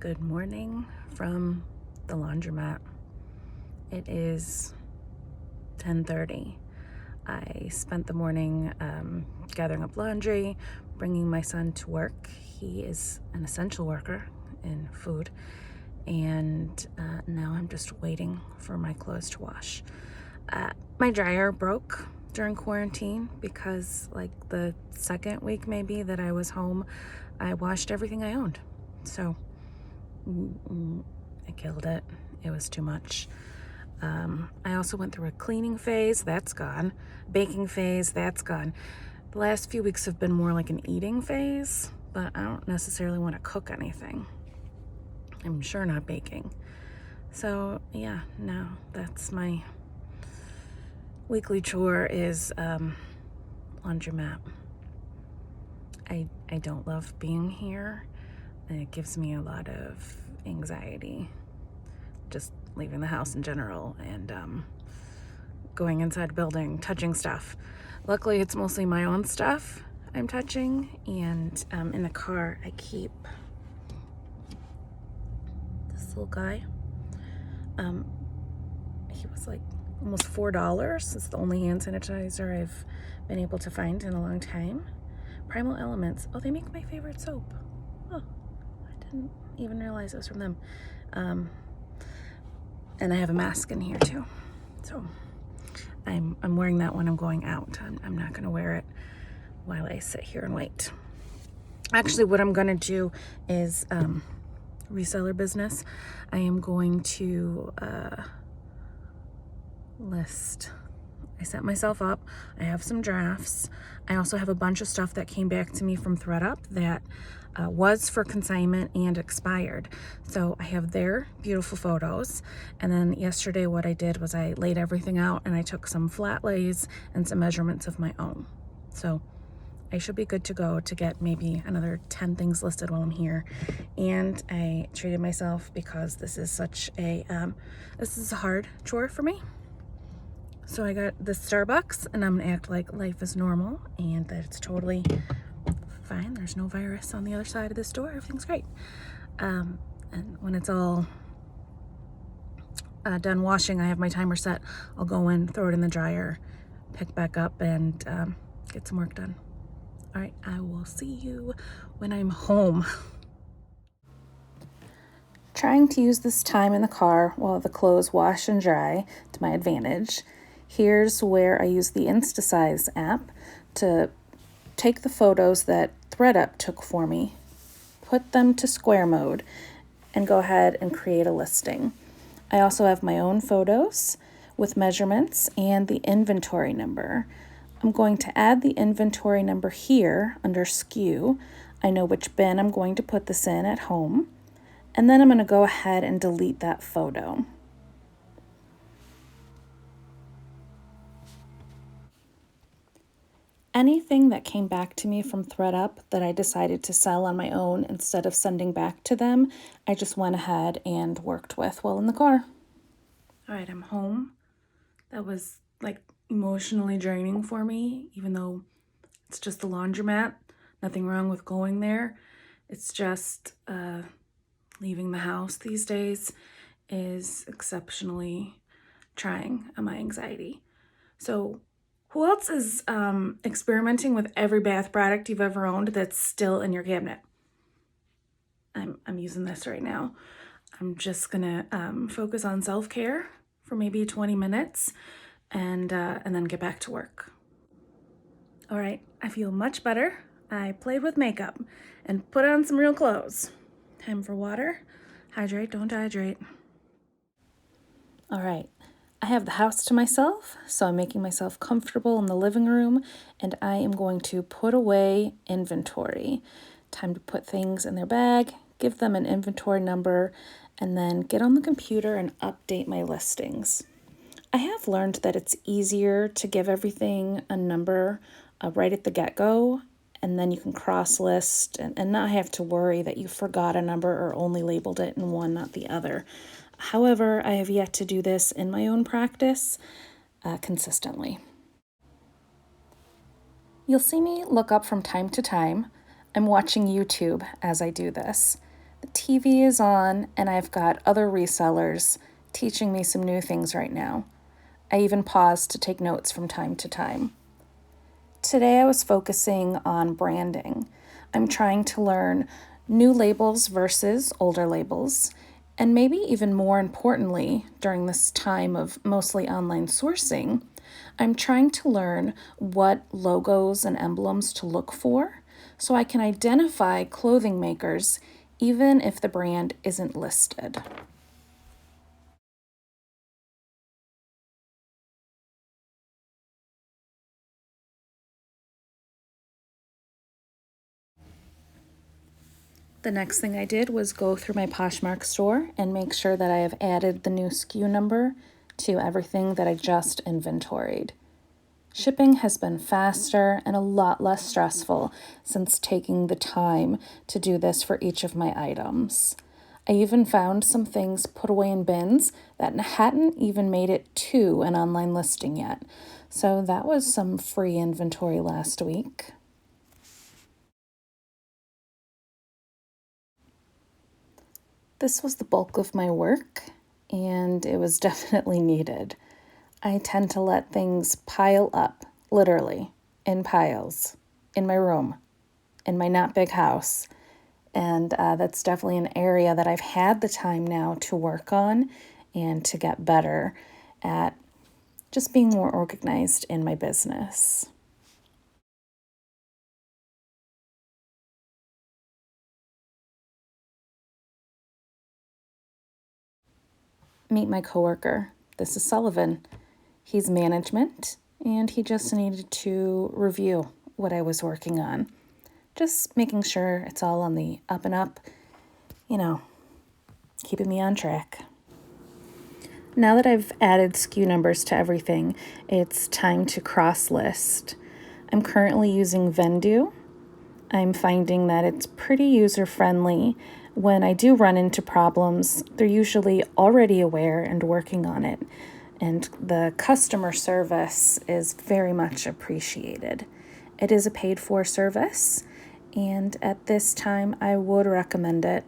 Good morning from the laundromat. It is 10:30. I spent the morning gathering up laundry, bringing my son to work. He is an essential worker in food, and now I'm just waiting for my clothes to wash. My dryer broke during quarantine because, like, the second week maybe that I was home, I washed everything I owned. So I killed it. It was too much. I also went through a cleaning phase. That's gone. Baking phase. That's gone. The last few weeks have been more like an eating phase, but I don't necessarily want to cook anything. I'm sure not baking. So yeah, no, that's my weekly chore is laundromat. I don't love being here. It gives me a lot of anxiety, just leaving the house in general and going inside a building, touching stuff. Luckily, it's mostly my own stuff I'm touching, and in the car, I keep this little guy. He was like almost $4. It's the only hand sanitizer I've been able to find in a long time. Primal Elements. Oh, they make my favorite soap. Oh, I didn't even realize it was from them. And I have a mask in here too. So I'm wearing that when I'm going out. I'm not gonna wear it while I sit here and wait. Actually, what I'm gonna do is reseller business. I am going to list. I set myself up. I have some drafts. I also have a bunch of stuff that came back to me from ThreadUp that was for consignment and expired. So I have their beautiful photos. And then yesterday what I did was I laid everything out and I took some flat lays and some measurements of my own. So I should be good to go to get maybe another 10 things listed while I'm here. And I treated myself because this is such a, this is a hard chore for me. So I got the Starbucks, and I'm gonna act like life is normal and that it's totally fine. There's no virus on the other side of this door. Everything's great. And when it's all done washing, I have my timer set. I'll go in, throw it in the dryer, pick back up, and get some work done. All right, I will see you when I'm home. Trying to use this time in the car while the clothes wash and dry to my advantage. Here's where I use the InstaSize app to take the photos that ThreadUp took for me, put them to square mode, and go ahead and create a listing. I also have my own photos with measurements and the inventory number. I'm going to add the inventory number here under SKU. I know which bin I'm going to put this in at home. And then I'm going to go ahead and delete that photo. Anything that came back to me from ThreadUp that I decided to sell on my own instead of sending back to them, I just went ahead and worked with while in the car. All right, I'm home. That was like emotionally draining for me, even though it's just the laundromat. Nothing wrong with going there. It's just leaving the house these days is exceptionally trying on my anxiety. So who else is experimenting with every bath product you've ever owned that's still in your cabinet? I'm using this right now. I'm just gonna focus on self-care for maybe 20 minutes and then get back to work. All right, I feel much better. I played with makeup and put on some real clothes. Time for water. Hydrate, don't dehydrate. All right, I have the house to myself, so I'm making myself comfortable in the living room, and I am going to put away inventory. Time to put things in their bag, give them an inventory number, and then get on the computer and update my listings. I have learned that it's easier to give everything a number right at the get-go, and then you can cross-list and not have to worry that you forgot a number or only labeled it in one, not the other. However, I have yet to do this in my own practice consistently. You'll see me look up from time to time. I'm watching YouTube as I do this. The TV is on, and I've got other resellers teaching me some new things right now. I even pause to take notes from time to time. Today I was focusing on branding. I'm trying to learn new labels versus older labels, and maybe even more importantly, during this time of mostly online sourcing, I'm trying to learn what logos and emblems to look for so I can identify clothing makers even if the brand isn't listed. The next thing I did was go through my Poshmark store and make sure that I have added the new SKU number to everything that I just inventoried. Shipping has been faster and a lot less stressful since taking the time to do this for each of my items. I even found some things put away in bins that hadn't even made it to an online listing yet. So that was some free inventory last week. This was the bulk of my work, and it was definitely needed. I tend to let things pile up, literally, in piles, in my room, in my not big house. And that's definitely an area that I've had the time now to work on and to get better at just being more organized in my business. Meet my coworker. This is Sullivan. He's management, and he just needed to review what I was working on. Just making sure it's all on the up and up, you know, keeping me on track. Now that I've added SKU numbers to everything, it's time to cross-list. I'm currently using Vendoo. I'm finding that it's pretty user-friendly. When I do run into problems, they're usually already aware and working on it, and the customer service is very much appreciated. It is a paid-for service, and at this time, I would recommend it.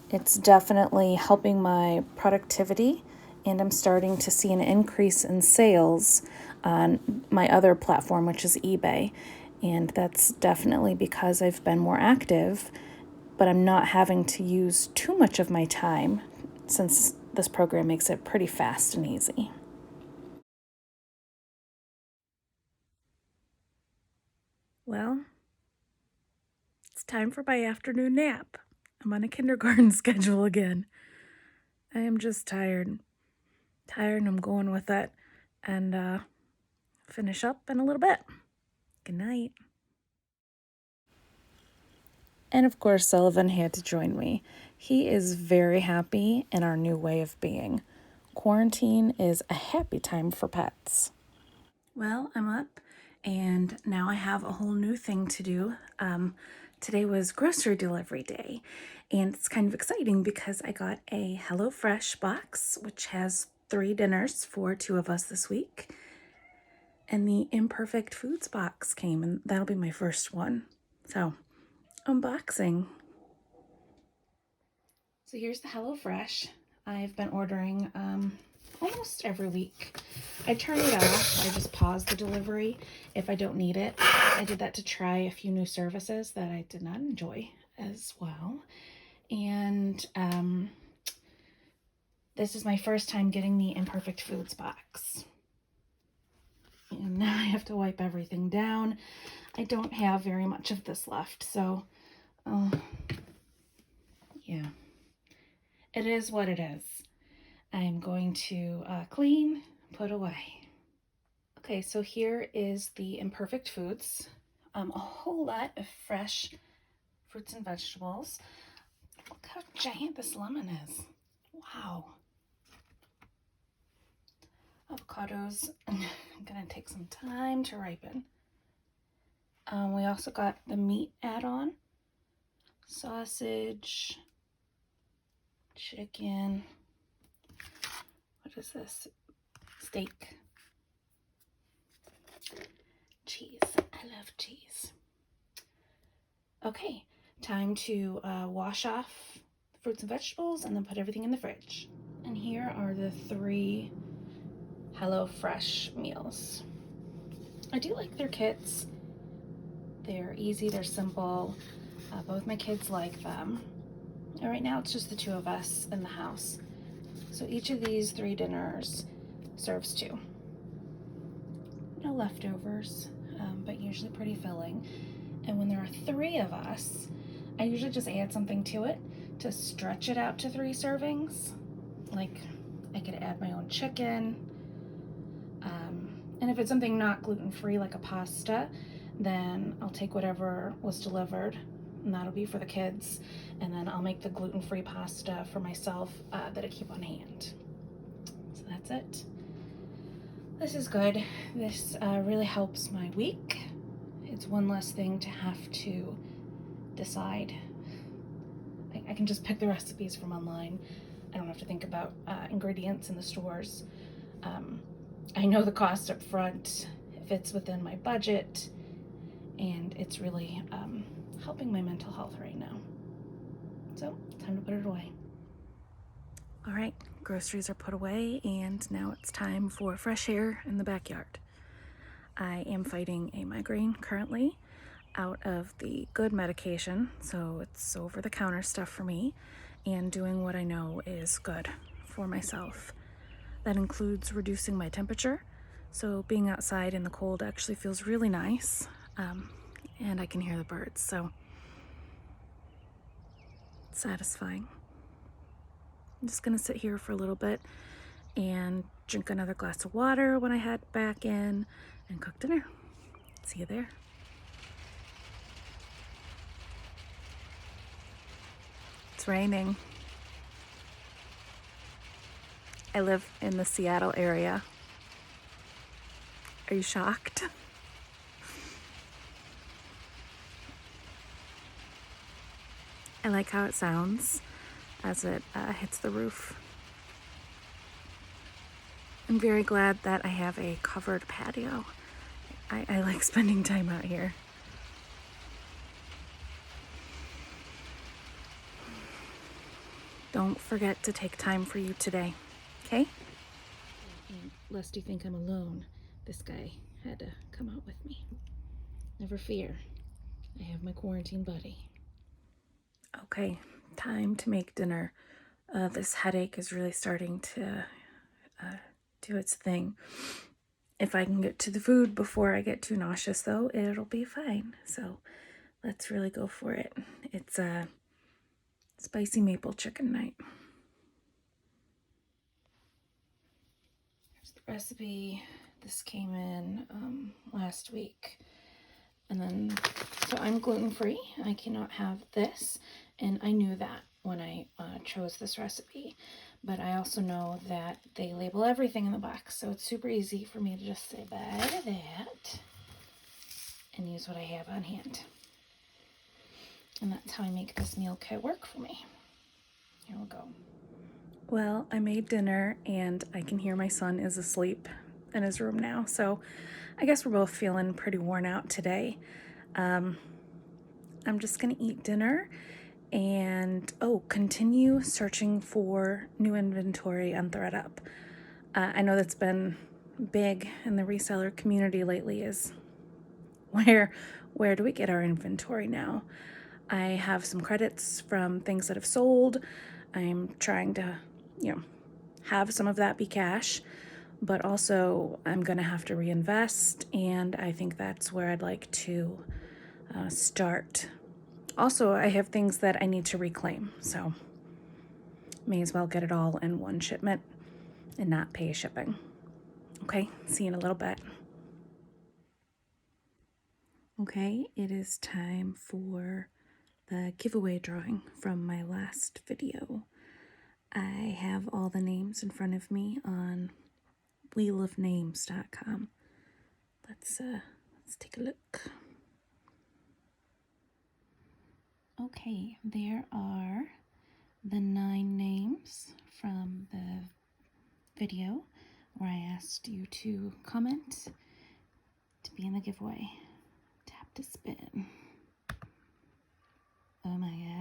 It's definitely helping my productivity, and I'm starting to see an increase in sales on my other platform, which is eBay. And that's definitely because I've been more active, but I'm not having to use too much of my time since this program makes it pretty fast and easy. Well, it's time for my afternoon nap. I'm on a kindergarten schedule again. I am just tired. Tired and I'm going with it. And finish up in a little bit. Good night. And of course, Sullivan had to join me. He is very happy in our new way of being. Quarantine is a happy time for pets. Well, I'm up and now I have a whole new thing to do. Today was grocery delivery day, and it's kind of exciting because I got a HelloFresh box, which has 3 dinners for 2 of us this week. And the Imperfect Foods box came, and that'll be my first one. So, unboxing. So here's the HelloFresh. I've been ordering almost every week. I turn it off. I just pause the delivery if I don't need it. I did that to try a few new services that I did not enjoy as well. And this is my first time getting the Imperfect Foods box. And now I have to wipe everything down. I don't have very much of this left, so yeah, it is what it is. I'm going to clean, put away. Okay, so here is the Imperfect Foods. A whole lot of fresh fruits and vegetables. Look how giant this lemon is. Wow. Avocados, I'm gonna take some time to ripen. We also got the meat add-on, sausage, chicken, what is this? Steak, cheese. I love cheese. Okay, Time to wash off the fruits and vegetables and then put everything in the fridge. And here are the 3 HelloFresh meals. I do like their kits. They're easy, they're simple. Both my kids like them. And right now it's just the 2 of us in the house. So each of these 3 dinners serves 2. No leftovers, but usually pretty filling. And when there are 3 of us, I usually just add something to it to stretch it out to 3 servings. Like I could add my own chicken. And if it's something not gluten-free, like a pasta, then I'll take whatever was delivered, and that'll be for the kids. And then I'll make the gluten-free pasta for myself that I keep on hand. So that's it. This is good. This really helps my week. It's one less thing to have to decide. I can just pick the recipes from online. I don't have to think about ingredients in the stores. I know the cost up front, if it's within my budget, and it's really helping my mental health right now. So, time to put it away. All right, groceries are put away, and now it's time for fresh air in the backyard. I am fighting a migraine currently out of the good medication, so it's over-the-counter stuff for me, and doing what I know is good for myself. That includes reducing my temperature, so being outside in the cold actually feels really nice, and I can hear the birds, so it's satisfying. I'm just gonna sit here for a little bit and drink another glass of water when I head back in and cook dinner. See you there. It's raining. I live in the Seattle area. Are you shocked? I like how it sounds as it hits the roof. I'm very glad that I have a covered patio. I like spending time out here. Don't forget to take time for you today, okay? And lest you think I'm alone, this guy had to come out with me. Never fear, I have my quarantine buddy. Okay, time to make dinner. This headache is really starting to do its thing. If I can get to the food before I get too nauseous, though, it'll be fine. So let's really go for it. It's a spicy maple chicken night. Here's the recipe. This came in last week. And then, so I'm gluten-free. I cannot have this. And I knew that when I chose this recipe. But I also know that they label everything in the box. So it's super easy for me to just say bye to that and use what I have on hand. And that's how I make this meal kit work for me. Here we go. Well, I made dinner and I can hear my son is asleep in his room now. So I guess we're both feeling pretty worn out today. I'm just gonna eat dinner and continue searching for new inventory on ThreadUp. I know that's been big in the reseller community lately, is where do we get our inventory now? I have some credits from things that have sold. I'm trying to, have some of that be cash, but also I'm gonna have to reinvest, and I think that's where I'd like to start. Also, I have things that I need to reclaim, so may as well get it all in one shipment and not pay shipping. Okay, see you in a little bit. Okay, it is time for the giveaway drawing from my last video. I have all the names in front of me on wheelofnames.com. Let's take a look. Okay, there are the 9 names from the video where I asked you to comment to be in the giveaway. Tap to spin.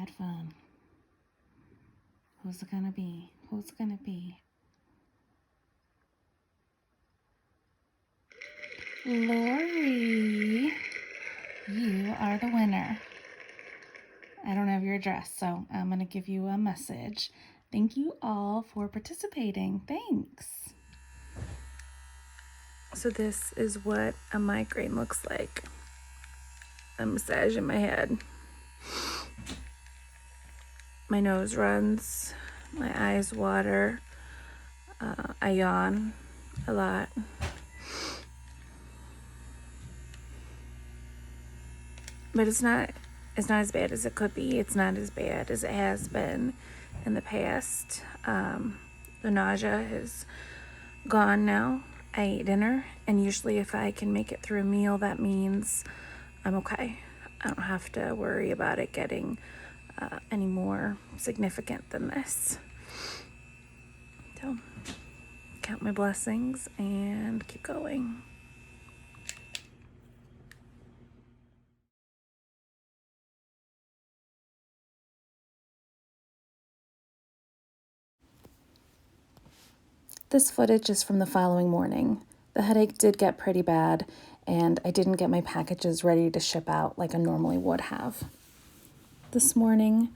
had fun. Who's it gonna be? Who's it gonna be? Lori, you are the winner. I don't have your address, so I'm gonna give you a message. Thank you all for participating. Thanks. So this is what a migraine looks like. A massage in my head. My nose runs, my eyes water, I yawn a lot. But it's not as bad as it could be. It's not as bad as it has been in the past. The nausea is gone now. I ate dinner, and usually if I can make it through a meal, that means I'm okay. I don't have to worry about it getting any more significant than this. So, count my blessings and keep going. This footage is from the following morning. The headache did get pretty bad, and I didn't get my packages ready to ship out like I normally would have. This morning,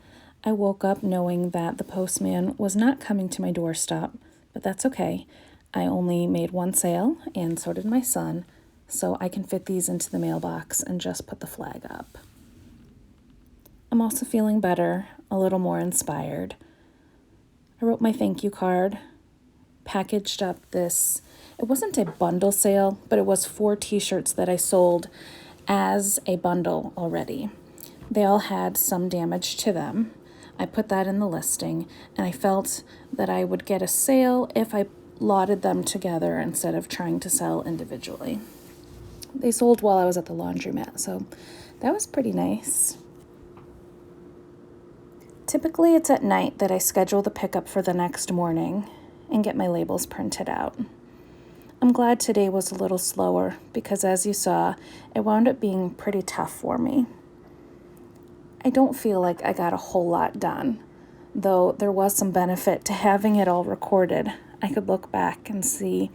I woke up knowing that the postman was not coming to my doorstep, but that's okay. I only made one sale, and so did my son, so I can fit these into the mailbox and just put the flag up. I'm also feeling better, a little more inspired. I wrote my thank you card, packaged up this, it wasn't a bundle sale, but it was 4 t-shirts that I sold as a bundle already. They all had some damage to them. I put that in the listing, and I felt that I would get a sale if I lotted them together instead of trying to sell individually. They sold while I was at the laundromat, so that was pretty nice. Typically, it's at night that I schedule the pickup for the next morning and get my labels printed out. I'm glad today was a little slower because, as you saw, it wound up being pretty tough for me. I don't feel like I got a whole lot done, though there was some benefit to having it all recorded. I could look back and see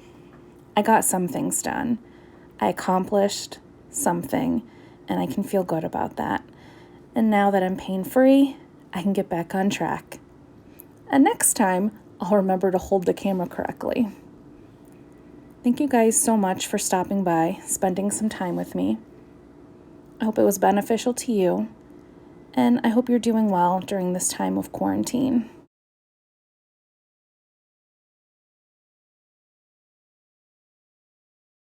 I got some things done. I accomplished something, and I can feel good about that. And now that I'm pain-free, I can get back on track. And next time, I'll remember to hold the camera correctly. Thank you guys so much for stopping by, spending some time with me. I hope it was beneficial to you, and I hope you're doing well during this time of quarantine.